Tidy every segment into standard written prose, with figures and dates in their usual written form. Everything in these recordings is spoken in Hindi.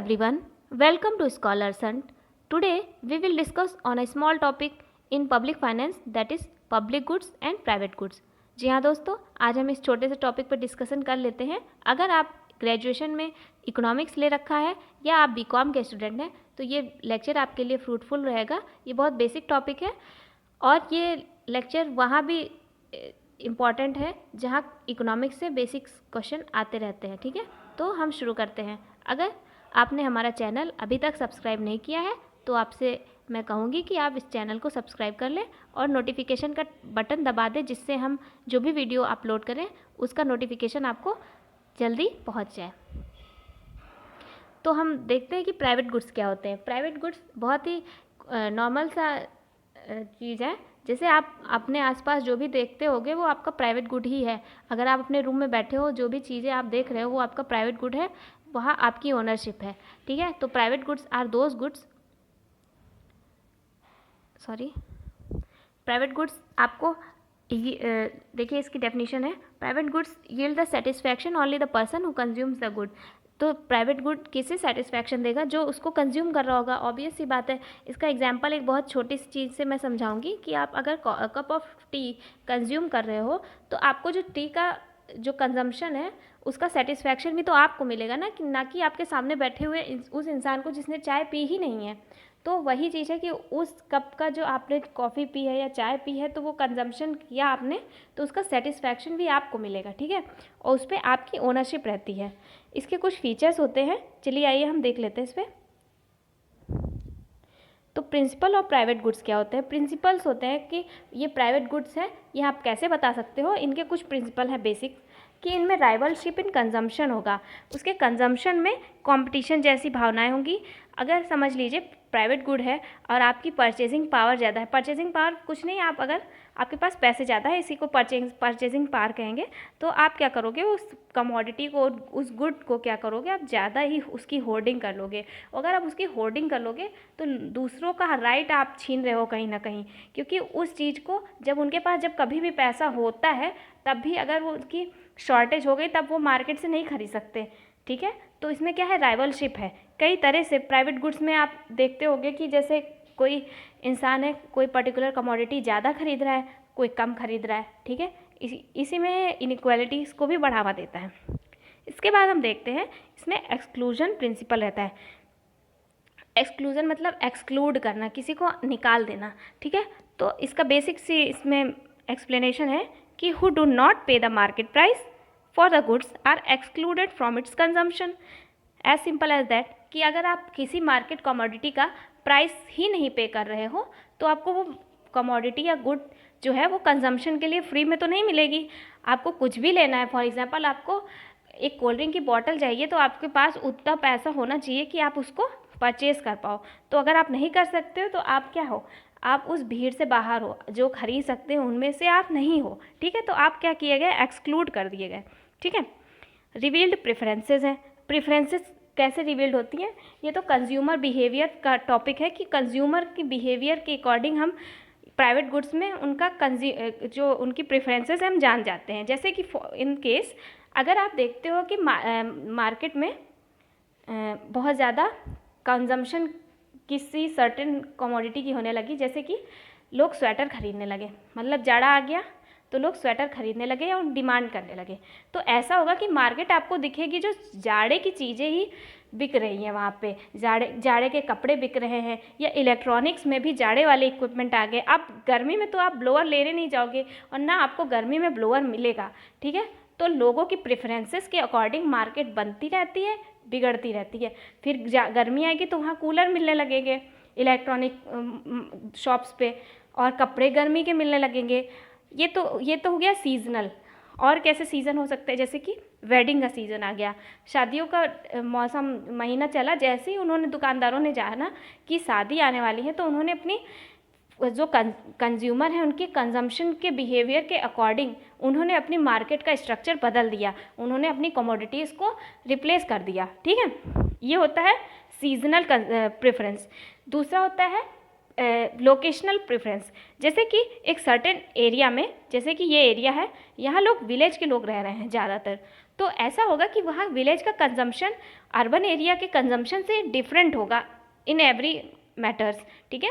everyone, welcome to Scholars Hunt. Today we will discuss on a small topic in public finance, that is public goods and private goods. जी हाँ दोस्तों, आज हम इस छोटे से टॉपिक पर डिस्कशन कर लेते हैं। अगर आप ग्रेजुएशन में इकोनॉमिक्स ले रखा है या आप बीकॉम के स्टूडेंट हैं तो ये लेक्चर आपके लिए फ्रूटफुल रहेगा। ये बहुत बेसिक टॉपिक है और ये लेक्चर वहाँ भी इम्पॉर्टेंट है जहाँ इकोनॉमिक्स से बेसिक क्वेश्चन आते रहते हैं। ठीक है, तो हम शुरू करते हैं। अगर आपने हमारा चैनल अभी तक सब्सक्राइब नहीं किया है तो आपसे मैं कहूँगी कि आप इस चैनल को सब्सक्राइब कर लें और नोटिफिकेशन का बटन दबा दें, जिससे हम जो भी वीडियो अपलोड करें उसका नोटिफिकेशन आपको जल्दी पहुँच जाए। तो हम देखते हैं कि प्राइवेट गुड्स क्या होते हैं। प्राइवेट गुड्स बहुत ही नॉर्मल सा चीज़ है। जैसे आप अपने आसपास जो भी देखते होगे वो आपका प्राइवेट गुड ही है। अगर आप अपने रूम में बैठे हो, जो भी चीज़ें आप देख रहे हो वो आपका प्राइवेट गुड है, वहाँ आपकी ओनरशिप है। ठीक है, तो private goods are those goods, private goods आपको देखिए इसकी डेफिनेशन है। Private goods yield the satisfaction only the person who consumes the good. तो प्राइवेट गुड किसे सेटिस्फैक्शन देगा? जो उसको कंज्यूम कर रहा होगा। ऑब्वियस सी बात है। इसका एग्जांपल एक बहुत छोटी सी चीज़ से मैं समझाऊंगी कि आप अगर कप ऑफ टी कंज्यूम कर रहे हो तो आपको जो टी का जो कंजम्पशन है उसका सेटिस्फैक्शन भी तो आपको मिलेगा ना कि आपके सामने बैठे हुए उस इंसान को जिसने चाय पी ही नहीं है। तो वही चीज़ है कि उस कप का जो आपने कॉफ़ी पी है या चाय पी है तो वो कंजम्पशन किया आपने, तो उसका सेटिस्फैक्शन भी आपको मिलेगा। ठीक है, और उस पर आपकी ओनरशिप रहती है। इसके कुछ फीचर्स होते हैं, चलिए आइए हम देख लेते हैं इस पर। तो प्रिंसिपल और प्राइवेट गुड्स क्या होते हैं? प्रिंसिपल्स होते हैं कि ये प्राइवेट गुड्स है, ये आप कैसे बता सकते हो? इनके कुछ प्रिंसिपल हैं बेसिक, कि इनमें राइवलशिप इन कंजम्पशन होगा, उसके कंजम्पशन में कंपटीशन जैसी भावनाएं होंगी। अगर समझ लीजिए प्राइवेट गुड है और आपकी परचेजिंग पावर ज़्यादा है। परचेजिंग पावर कुछ नहीं, आप अगर आपके पास पैसे ज़्यादा है, इसी को परचेजिंग पावर कहेंगे। तो आप क्या करोगे, उस कमोडिटी को, उस गुड को क्या करोगे, आप ज़्यादा ही उसकी होर्डिंग कर लोगे। अगर आप उसकी होर्डिंग कर लोगे तो दूसरों का राइट आप छीन रहे हो कहीं ना कहीं, क्योंकि उस चीज़ को जब उनके पास जब कभी भी पैसा होता है तब भी अगर वो उसकी शॉर्टेज हो गई तब वो मार्केट से नहीं खरीद सकते। ठीक है, तो इसमें क्या है, राइवलशिप है। कई तरह से प्राइवेट गुड्स में आप देखते होंगे कि जैसे कोई इंसान है, कोई पर्टिकुलर कमोडिटी ज़्यादा खरीद रहा है, कोई कम खरीद रहा है। ठीक है, इसी में इनइक्वालिटीज़ को भी बढ़ावा देता है। इसके बाद हम देखते हैं इसमें एक्सक्लूजन प्रिंसिपल रहता है। एक्सक्लूजन मतलब एक्सक्लूड करना, किसी को निकाल देना। ठीक है, तो इसका बेसिक सी इसमें एक्सप्लेनेशन है कि who do not pay the market price for the goods are excluded from its consumption. As simple as that, कि अगर आप किसी मार्केट कमोडिटी का प्राइस ही नहीं पे कर रहे हो तो आपको वो कमोडिटी या गुड जो है वो कंजम्पशन के लिए फ्री में तो नहीं मिलेगी। आपको कुछ भी लेना है, फॉर एग्जांपल आपको एक कोल्ड ड्रिंक की बॉटल चाहिए तो आपके पास उतना पैसा होना चाहिए कि आप उसको परचेज़ कर पाओ। तो अगर आप नहीं कर सकते हो तो आप क्या हो, आप उस भीड़ से बाहर हो, जो खरीद सकते हैं उनमें से आप नहीं हो। ठीक है, तो आप क्या किए गए, एक्सक्लूड कर दिए गए। ठीक है, रिवील्ड प्रेफरेंसेस हैं। प्रेफरेंसेस कैसे रिवील्ड होती हैं? ये तो कंज्यूमर बिहेवियर का टॉपिक है कि कंज्यूमर की बिहेवियर के अकॉर्डिंग हम प्राइवेट गुड्स में उनका जो उनकी प्रेफरेंसेस हम जान जाते हैं। जैसे कि इन केस अगर आप देखते हो कि मार्केट में बहुत ज़्यादा कंजम्पशन किसी सर्टेन कमोडिटी की होने लगी, जैसे कि लोग स्वेटर खरीदने लगे, मतलब जाड़ा आ गया तो लोग स्वेटर खरीदने लगे और डिमांड करने लगे। तो ऐसा होगा कि मार्केट आपको दिखेगी जो जाड़े की चीज़ें ही बिक रही हैं वहाँ पे। जाड़े के कपड़े बिक रहे हैं, या इलेक्ट्रॉनिक्स में भी जाड़े वाले इक्विपमेंट आ गए। आप गर्मी में तो आप ब्लोअर लेने नहीं जाओगे और ना आपको गर्मी में ब्लोअर मिलेगा। ठीक है, तो लोगों की प्रेफरेंसेस के अकॉर्डिंग मार्केट बनती रहती है, बिगड़ती रहती है। फिर गर्मी आएगी तो वहाँ कूलर मिलने लगेंगे इलेक्ट्रॉनिक शॉप्स पे, और कपड़े गर्मी के मिलने लगेंगे। ये तो हो गया सीजनल। और कैसे सीज़न हो सकते हैं, जैसे कि वेडिंग का सीज़न आ गया, शादियों का मौसम महीना चला, जैसे ही उन्होंने दुकानदारों ने जाना कि शादी आने वाली है तो उन्होंने अपनी जो कंज्यूमर हैं उनके कंजम्पशन के बिहेवियर के अकॉर्डिंग उन्होंने अपनी मार्केट का स्ट्रक्चर बदल दिया, उन्होंने अपनी कमोडिटीज़ को रिप्लेस कर दिया। ठीक है, ये होता है सीजनल प्रेफरेंस। दूसरा होता है लोकेशनल प्रेफरेंस। जैसे कि एक सर्टेन एरिया में, जैसे कि ये एरिया है, यहाँ लोग विलेज के लोग रह रहे हैं ज़्यादातर, तो ऐसा होगा कि वहाँ विलेज का कंजम्पशन अर्बन एरिया के कंजम्पशन से डिफरेंट होगा इन एवरी मैटर्स, ठीक है।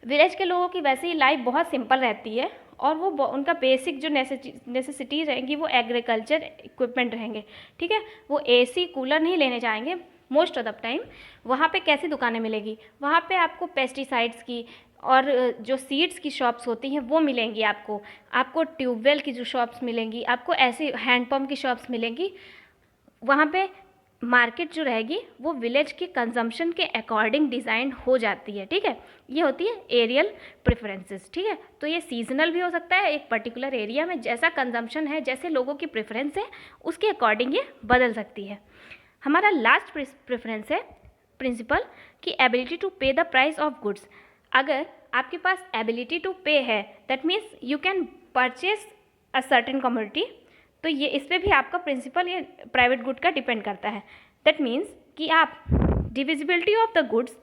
विलेज के लोगों की वैसे ही लाइफ बहुत सिंपल रहती है और वो उनका बेसिक जो नेसेसिटी रहेंगी वो एग्रीकल्चर इक्विपमेंट रहेंगे, ठीक है। वो एसी कूलर नहीं लेने जाएंगे मोस्ट ऑफ द टाइम। वहाँ पे कैसी दुकानें मिलेगी, वहाँ पे आपको पेस्टिसाइड्स की और जो सीड्स की शॉप्स होती हैं वो मिलेंगी आपको ट्यूबवेल की जो शॉप्स मिलेंगी, आपको ऐसी हैंडपम्प की शॉप्स मिलेंगी। वहाँ पे मार्केट जो रहेगी वो विलेज के कंजम्पशन के अकॉर्डिंग डिज़ाइन हो जाती है, ठीक है। ये होती है एरियल प्रेफरेंसेस, ठीक है। तो ये सीजनल भी हो सकता है, एक पर्टिकुलर एरिया में जैसा कंजम्पशन है, जैसे लोगों की प्रेफरेंस है, उसके अकॉर्डिंग ये बदल सकती है। हमारा लास्ट प्रेफरेंस है प्रिंसिपल कि एबिलिटी टू पे द प्राइस ऑफ गुड्स। अगर आपके पास एबिलिटी टू पे है, that means you can purchase a certain commodity, तो ये इस पर भी आपका प्रिंसिपल ये प्राइवेट गुड का डिपेंड करता है। दैट मीन्स कि आप divisibility of the goods,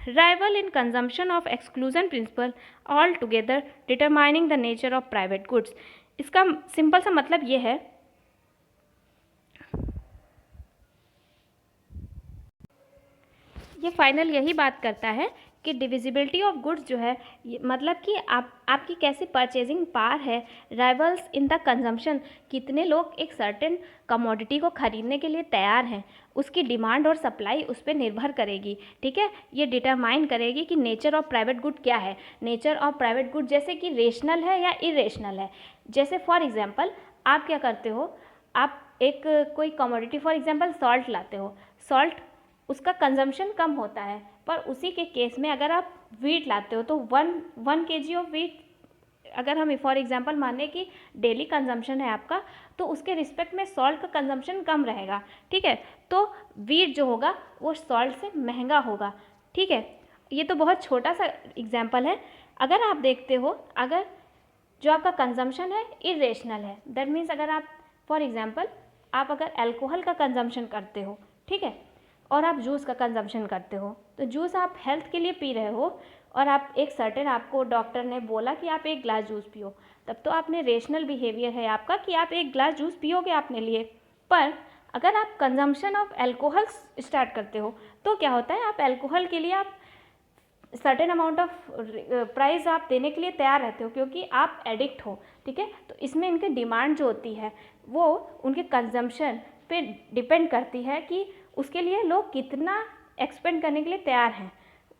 rival in consumption of exclusion principle, all together determining the nature of private goods. इसका सिंपल सा मतलब ये है, ये फाइनल यही बात करता है कि डिविजिबिलिटी ऑफ गुड्स जो है मतलब कि आपकी कैसी परचेजिंग पावर है, राइवल्स इन द कंजम्पशन, कितने लोग एक सर्टेन कमोडिटी को खरीदने के लिए तैयार हैं, उसकी डिमांड और सप्लाई उस पर निर्भर करेगी, ठीक है। ये डिटरमाइन करेगी कि नेचर ऑफ प्राइवेट गुड क्या है। नेचर ऑफ प्राइवेट गुड जैसे कि रेशनल है या इरेशनल है। जैसे फॉर एग्जांपल आप क्या करते हो, आप एक कोई कमोडिटी फॉर एग्जांपल सॉल्ट लाते हो, सॉल्ट उसका कंजम्पशन कम होता है, पर उसी के केस में अगर आप वीट लाते हो तो वन केजी ऑफ वीट अगर हम फॉर एग्जांपल माने कि डेली कंजम्पशन है आपका, तो उसके रिस्पेक्ट में सॉल्ट का कंजम्पशन कम रहेगा, ठीक है। तो वीट जो होगा वो सॉल्ट से महंगा होगा, ठीक है। ये तो बहुत छोटा सा एग्जांपल है। अगर आप देखते हो, अगर जो आपका कंजम्पशन है इरेशनल है, दैट मीन्स अगर आप फॉर एग्जांपल आप अगर अल्कोहल का कंजम्पशन करते हो, ठीक है, और आप जूस का कंजम्पशन करते हो, तो जूस आप हेल्थ के लिए पी रहे हो और आप एक सर्टेन आपको डॉक्टर ने बोला कि आप एक ग्लास जूस पियो, तब तो आपने रेशनल बिहेवियर है आपका कि आप एक ग्लास जूस पियोगे आपने लिए। पर अगर आप कंजम्पशन ऑफ अल्कोहल स्टार्ट करते हो तो क्या होता है, आप अल्कोहल के लिए आप सर्टेन अमाउंट ऑफ प्राइस आप देने के लिए तैयार रहते हो क्योंकि आप एडिक्ट हो, ठीक है। तो इसमें इनकी डिमांड जो होती है वो उनके कंजम्पशन पे डिपेंड करती है कि उसके लिए लोग कितना एक्सपेंड करने के लिए तैयार हैं।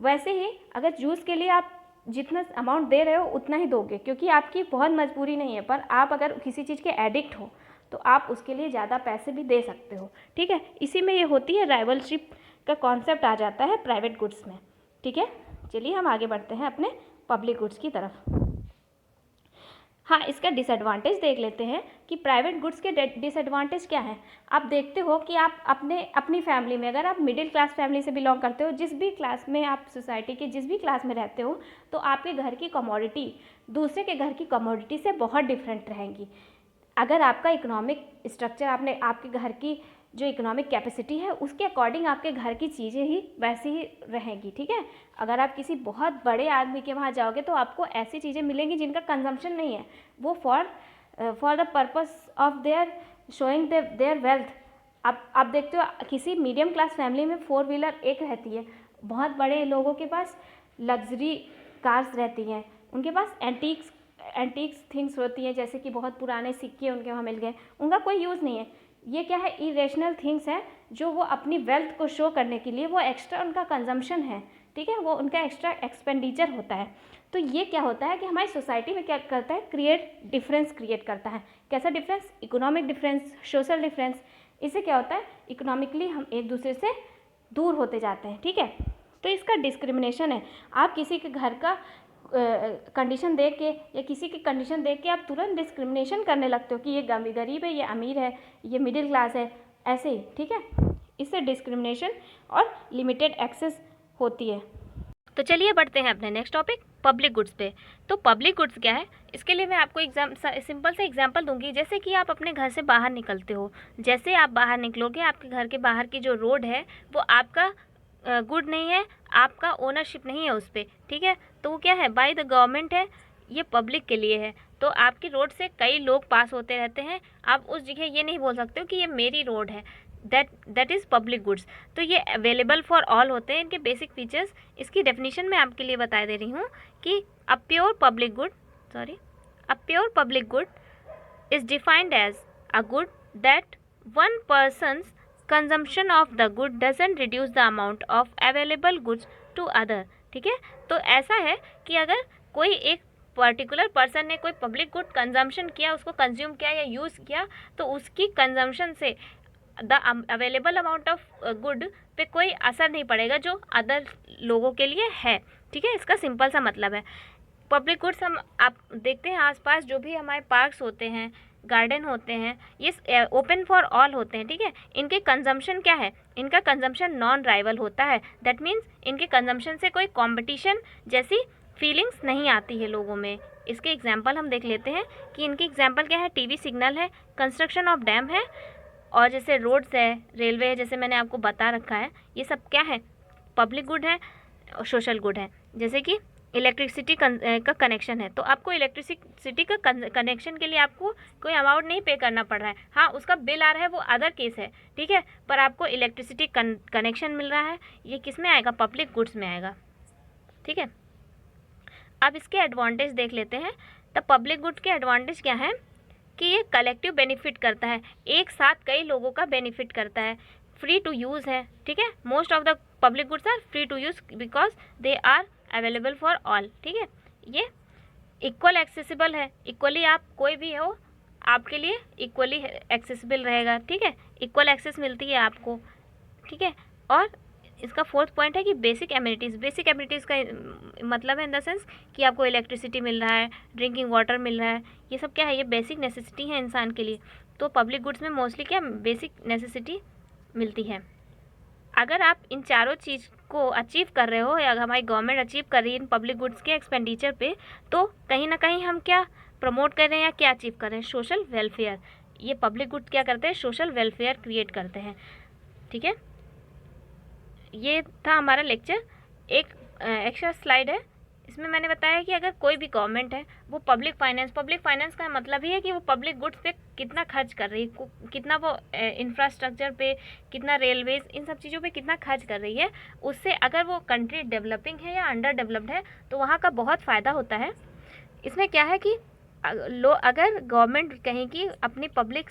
वैसे ही अगर जूस के लिए आप जितना अमाउंट दे रहे हो उतना ही दोगे क्योंकि आपकी बहुत मजबूरी नहीं है, पर आप अगर किसी चीज़ के एडिक्ट हो तो आप उसके लिए ज़्यादा पैसे भी दे सकते हो, ठीक है। इसी में ये होती है राइवलशिप का कॉन्सेप्ट आ जाता है प्राइवेट गुड्स में, ठीक है। चलिए हम आगे बढ़ते हैं अपने पब्लिक गुड्स की तरफ। हाँ, इसका डिसएडवांटेज देख लेते हैं कि प्राइवेट गुड्स के डिसएडवांटेज क्या हैं। आप देखते हो कि आप अपनी फैमिली में, अगर आप मिडिल क्लास फैमिली से बिलोंग करते हो, जिस भी क्लास में आप सोसाइटी के जिस भी क्लास में रहते हो, तो आपके घर की कमोडिटी दूसरे के घर की कमोडिटी से बहुत डिफरेंट रहेंगी। अगर आपका इकोनॉमिक स्ट्रक्चर आपके घर की जो इकोनॉमिक कैपेसिटी है उसके अकॉर्डिंग आपके घर की चीज़ें ही वैसी ही रहेंगी, ठीक है। अगर आप किसी बहुत बड़े आदमी के वहाँ जाओगे तो आपको ऐसी चीज़ें मिलेंगी जिनका कंजम्पशन नहीं है, वो for the purpose of their showing there wealth. आप देखते हो किसी मीडियम क्लास फैमिली में 4 व्हीलर एक रहती है, बहुत बड़े लोगों के पास लग्जरी कार्स रहती हैं, उनके पास एंटीक्स थिंग्स होती हैं, जैसे कि बहुत पुराने सिक्के उनके वहाँ मिल गए, उनका कोई यूज़ नहीं है। ये क्या है, इरेशनल थिंग्स है जो वो अपनी वेल्थ को शो करने के लिए वो एक्स्ट्रा उनका कंजम्पशन है, ठीक है, वो उनका एक्स्ट्रा एक्सपेंडिचर होता है। तो ये क्या होता है कि हमारी सोसाइटी में क्या करता है, डिफरेंस क्रिएट करता है। कैसा difference, economic difference, social difference. इससे क्या होता है, इकोनॉमिकली हम एक दूसरे से दूर होते जाते हैं, ठीक है। तो इसका डिस्क्रिमिनेशन है। आप किसी के घर का कंडीशन देख के या किसी की कंडीशन देख के आप तुरंत डिस्क्रिमिनेशन करने लगते हो कि ये गरीब है, ये अमीर है, ये मिडिल क्लास है, ऐसे ही, ठीक है। इससे डिस्क्रिमिनेशन और लिमिटेड एक्सेस होती है। तो चलिए बढ़ते हैं अपने नेक्स्ट टॉपिक पब्लिक गुड्स पे। तो पब्लिक गुड्स क्या है, इसके लिए मैं आपको सिंपल से एग्जांपल दूंगी। जैसे कि आप अपने घर से बाहर निकलते हो, जैसे आप बाहर निकलोगे, आपके घर के बाहर की जो रोड है वो आपका गुड नहीं है, आपका ओनरशिप नहीं है उस पर, ठीक है। तो वो क्या है, बाय द गवर्नमेंट है, ये पब्लिक के लिए है। तो आपकी रोड से कई लोग पास होते रहते हैं, आप उस जगह ये नहीं बोल सकते हो कि ये मेरी रोड है, दैट इज़ पब्लिक गुड्स। तो ये अवेलेबल फॉर ऑल होते हैं। इनके बेसिक फीचर्स, इसकी डेफिनेशन मैं आपके लिए बता दे रही हूँ कि a pure public good is defined as a good that one person's consumption of the good doesn't reduce the amount of available goods to other। ठीक है, तो ऐसा है कि अगर कोई एक पर्टिकुलर पर्सन ने कोई पब्लिक गुड कंजम्पशन किया, उसको कंज्यूम किया या यूज़ किया, तो उसकी कंजम्पशन से the available amount of good पे कोई असर नहीं पड़ेगा जो अदर लोगों के लिए है। ठीक है, इसका सिंपल सा मतलब है। पब्लिक गुड्स हम आप देखते हैं आसपास जो भी हमारे पार्क्स होते हैं, गार्डन होते हैं, ये ओपन फॉर ऑल होते हैं। ठीक है, इनके कंजम्पशन क्या है, इनका कंजम्पशन नॉन राइवल होता है। दैट मीन्स इनके कंजम्पशन से कोई कंपटीशन जैसी फीलिंग्स नहीं आती है लोगों में। इसके एग्जांपल हम देख लेते हैं कि इनके एग्जांपल क्या है। टीवी सिग्नल है, कंस्ट्रक्शन ऑफ डैम है, और जैसे रोड्स है, रेलवे है, जैसे मैंने आपको बता रखा है, ये सब क्या है, पब्लिक गुड है और सोशल गुड है। जैसे कि इलेक्ट्रिसिटी का कनेक्शन है, तो आपको इलेक्ट्रिसिटी का कनेक्शन के लिए आपको कोई अमाउंट नहीं पे करना पड़ रहा है। हाँ, उसका बिल आ रहा है, वो अदर केस है। ठीक है, पर आपको इलेक्ट्रिसिटी कनेक्शन मिल रहा है, ये किस में आएगा, पब्लिक गुड्स में आएगा। ठीक है, अब इसके एडवांटेज देख लेते हैं। तो पब्लिक गुड्स के एडवांटेज क्या है कि ये कलेक्टिव बेनिफिट करता है, एक साथ कई लोगों का बेनिफिट करता है। फ्री टू यूज़ है। ठीक है, most of the public goods are free to use because they are available for all. ठीक है, ये इक्वल एक्सेसिबल है, इक्वली आप कोई भी हो आपके लिए इक्वली एक्सेसिबल रहेगा। ठीक है, इक्वल एक्सेस मिलती है आपको। ठीक है, और इसका फोर्थ पॉइंट है कि बेसिक एमिनिटीज़ का मतलब है इन द सेंस कि आपको इलेक्ट्रिसिटी मिल रहा है, ड्रिंकिंग वाटर मिल रहा है, ये सब क्या है, ये बेसिक नेसेसिटी है इंसान के लिए। तो पब्लिक गुड्स में मोस्टली क्या बेसिक नेसेसिटी मिलती है। अगर आप इन चारों चीज़ को अचीव कर रहे हो या हमारी गवर्नमेंट अचीव कर रही है इन पब्लिक गुड्स के एक्सपेंडिचर पे, तो कहीं ना कहीं हम क्या प्रमोट कर रहे हैं या क्या अचीव कर रहे हैं, सोशल वेलफेयर। ये पब्लिक गुड्स क्या करते हैं, सोशल वेलफेयर क्रिएट करते हैं। ठीक है, ये था हमारा लेक्चर। एक एक्स्ट्रा स्लाइड है, इसमें मैंने बताया कि अगर कोई भी गवर्नमेंट है वो पब्लिक फाइनेंस का मतलब ही है कि वो पब्लिक गुड्स पे कितना खर्च कर रही है, कितना वो इंफ्रास्ट्रक्चर पे, कितना रेलवेज, इन सब चीज़ों पे कितना खर्च कर रही है। उससे अगर वो कंट्री डेवलपिंग है या अंडर डेवलप्ड है तो वहाँ का बहुत फ़ायदा होता है। इसमें क्या है कि अगर गवर्नमेंट कहीं की अपनी पब्लिक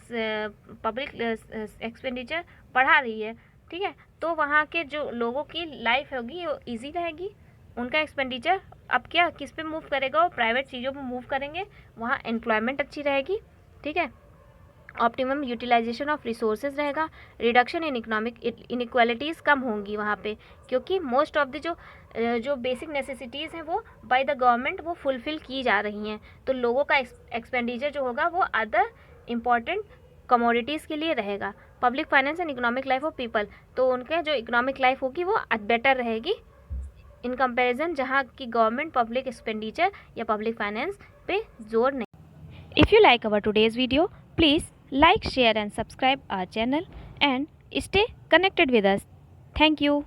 एक्सपेंडिचर बढ़ा रही है, ठीक है, तो वहाँ के जो लोगों की लाइफ होगी वो ईजी रहेगी। उनका एक्सपेंडिचर अब क्या किस पे मूव करेगा, वो प्राइवेट चीज़ों पे मूव करेंगे, वहाँ एम्प्लॉयमेंट अच्छी रहेगी। ठीक है, ऑप्टिमम यूटिलाइजेशन ऑफ रिसोर्सेज रहेगा, रिडक्शन इन इकोनॉमिक इनइक्वालिटीज़ कम होंगी वहाँ पे, क्योंकि मोस्ट ऑफ द जो बेसिक नेसेसिटीज़ हैं वो बाय द गवर्नमेंट वो फुलफ़िल की जा रही हैं। तो लोगों का एक्सपेंडिचर जो होगा वो अदर इम्पॉर्टेंट कमोडिटीज़ के लिए रहेगा। Public finance and economic life of people, तो उनके जो इकोनॉमिक लाइफ होगी वो बेटर रहेगी इन कंपैरिजन जहाँ की गवर्नमेंट पब्लिक एक्सपेंडिचर या पब्लिक फाइनेंस पे जोर नहीं। If you like our today's video, please like, share and subscribe our channel and stay connected with us. Thank you.